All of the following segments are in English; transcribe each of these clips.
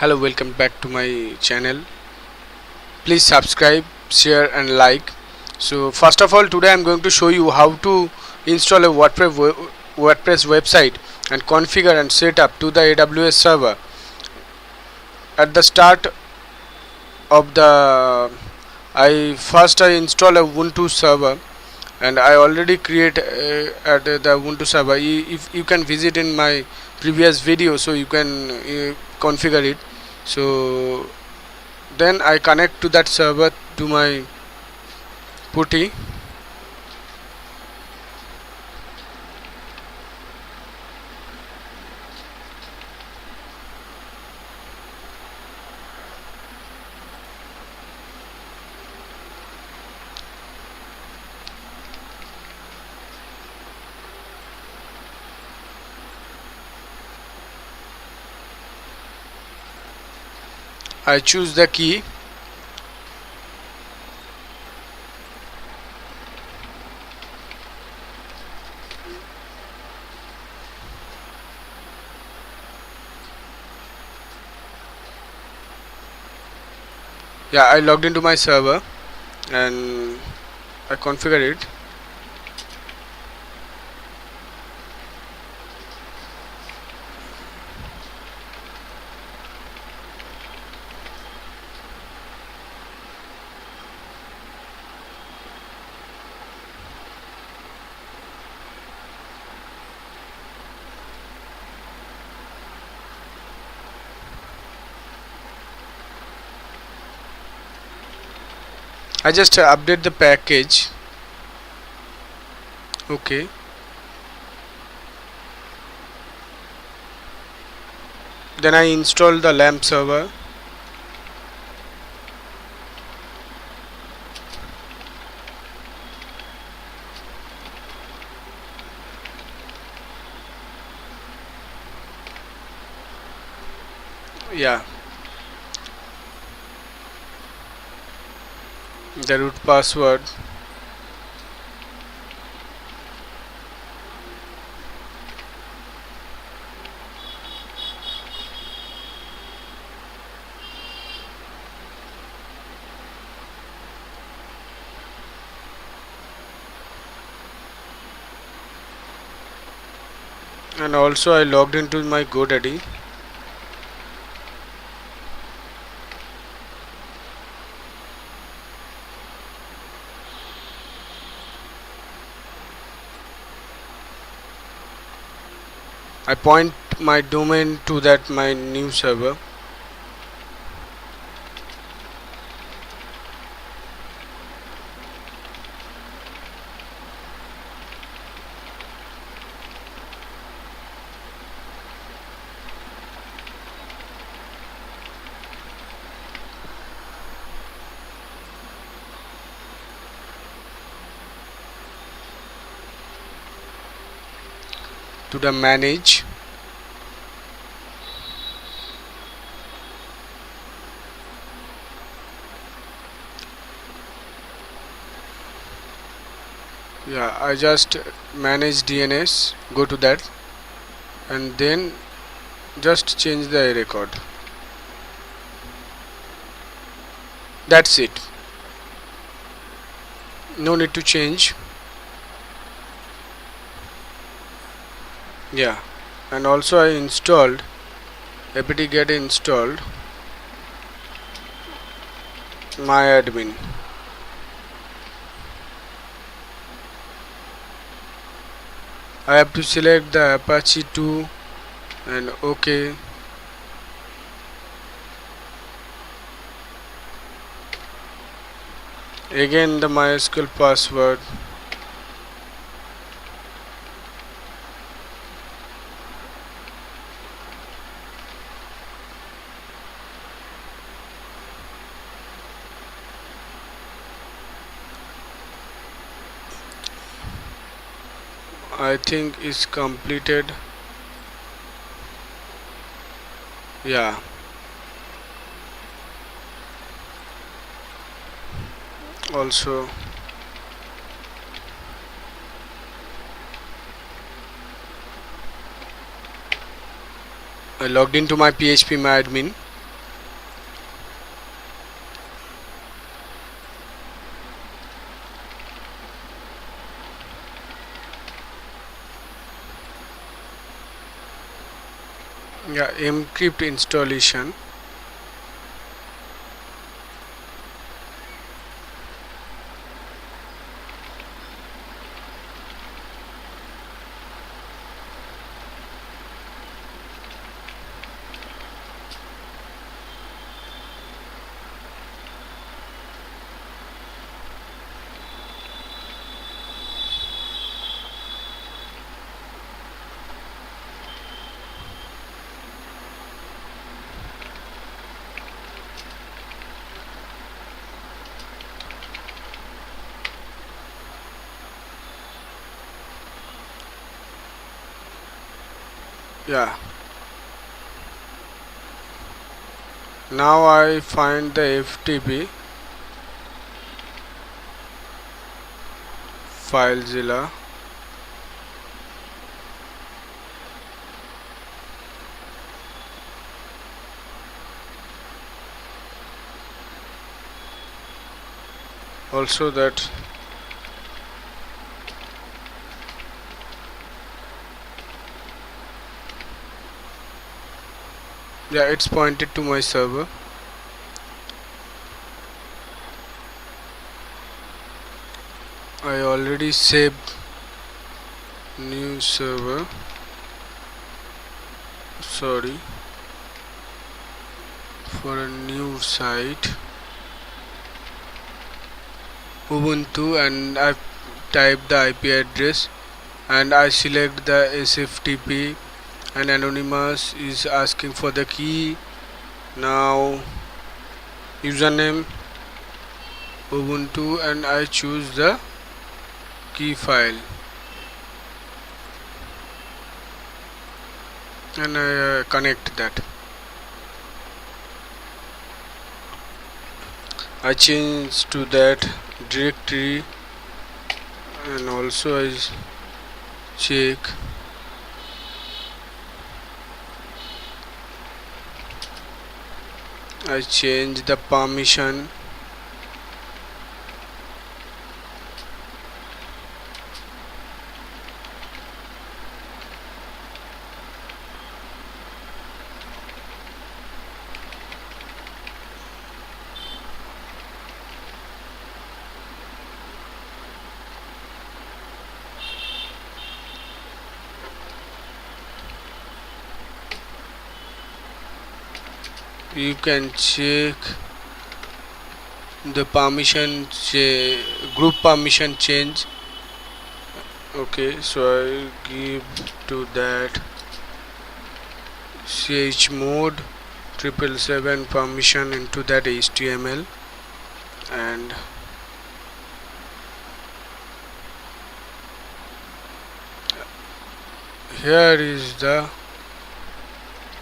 Hello, welcome back to my channel. Please subscribe, share and like. So first of all, today I'm going to show you how to install a WordPress website and configure and set up to the AWS server. At the start of the I install a Ubuntu server, and I already create at the Ubuntu server. If you can visit in my previous video, so you can configure it. So then I connect to that server to my putty. I choose the key. Yeah, I logged into my server and I configure it. I just update the package. Okay. Then I install the LAMP server. Yeah. The root password. And also I logged into my GoDaddy. I point my domain to that my new server. To the manage. Yeah, I just manage DNS, go to that and then just change the record. That's it. No need to change. Yeah, and also I installed apt-get installed my admin. I have to select the Apache 2 and OK. Again the MySQL password. I think is completed. Yeah. Also I logged into my PHP my admin. Yeah, encrypt installation. Yeah, now I find the FTP FileZilla. Also that yeah, it's pointed to my server. I already saved new server, sorry, for a new site Ubuntu, and I type the IP address and I select the SFTP, and anonymous is asking for the key. Now username Ubuntu, and I choose the key file and I connect that. I change to that directory, and also I check I change the permission. You can check the group permission change. Okay, so I give to that chmod 777 permission into that HTML, and here is the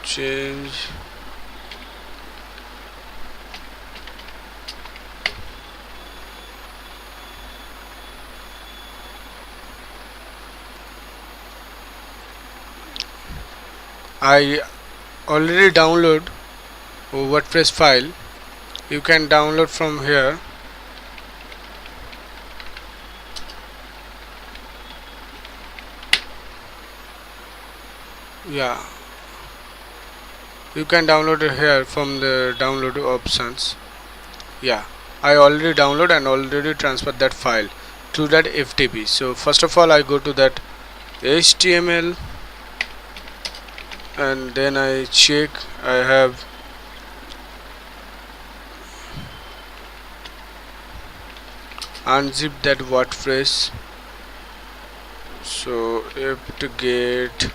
change. I already download a WordPress file. You can download from here. Yeah, you can download it here from the download options. Yeah, I already download and already transferred that file to that FTP. So first of all I go to that HTML, and then I check I have unzip that WordPress. So apt get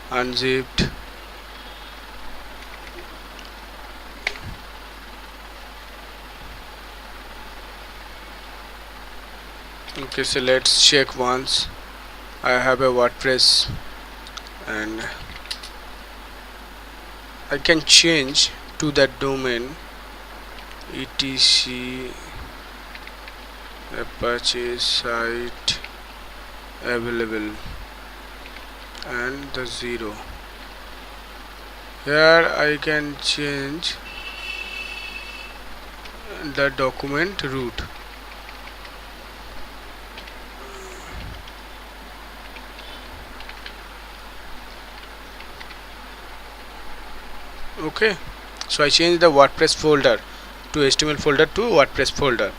unzipped. Okay, so let's check once. I have a WordPress, and I can change to that domain etc Apache site available and the 0. Here I can change the document root. Okay, so I changed the WordPress folder to HTML folder to WordPress folder,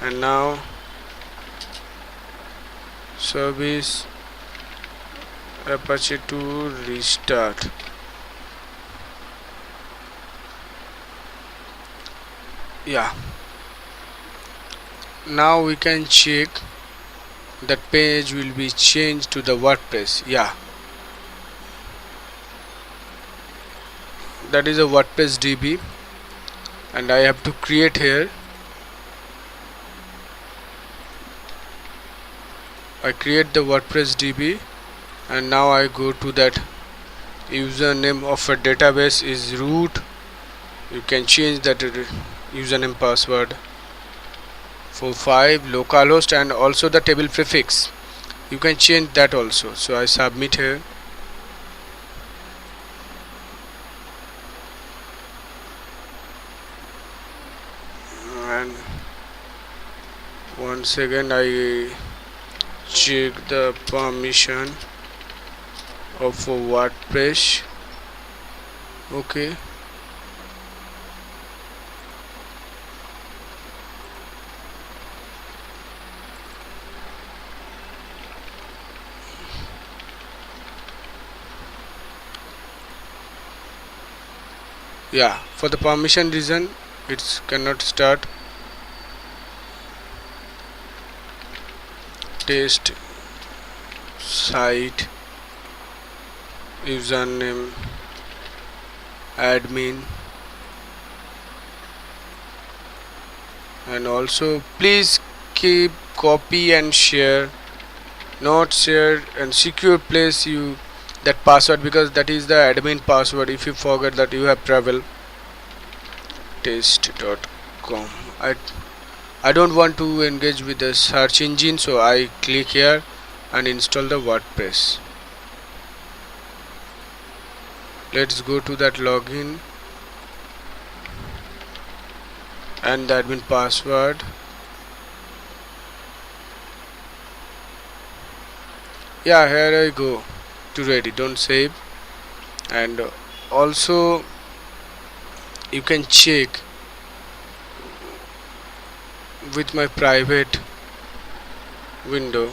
and now service Apache to restart. Yeah, now we can check that page will be changed to the WordPress. Yeah, that is a WordPress DB, and I have to create here. I create the WordPress DB, and now I go to that username of a database is root. You can change that username password for 5 localhost, and also the table prefix you can change that also. So I submit here, and once again I check the permission of WordPress. Okay, yeah, for the permission reason it cannot start. Test site username admin, and also please keep copy and share, not share and secure place you that password, because that is the admin password. If you forget that, you have trouble. Test.com. I don't want to engage with the search engine, so I click here and install the WordPress. Let's go to that login and the admin password. Yeah, here I go to ready. Don't save. And also you can check with my private window.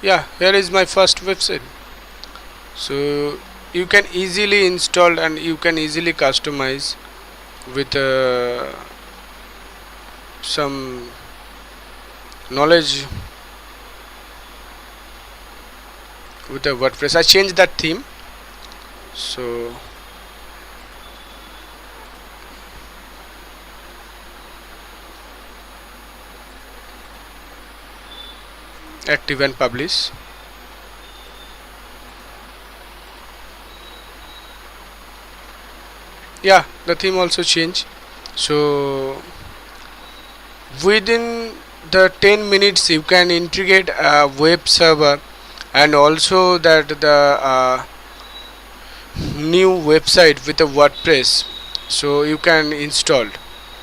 Yeah, here is my first website. So you can easily install and you can easily customize with some knowledge with a WordPress. I changed that theme, so active and publish. Yeah, the theme also changed. So within the 10 minutes you can integrate a web server, and also that the new website with a WordPress, so you can install.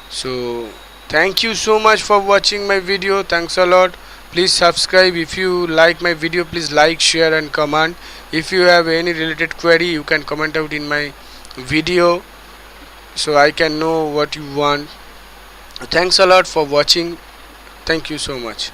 So thank you so much for watching my video. Thanks a lot. Please subscribe. If you like my video, please like, share and comment. If you have any related query, you can comment out in my video, so I can know what you want. Thanks a lot for watching. Thank you so much.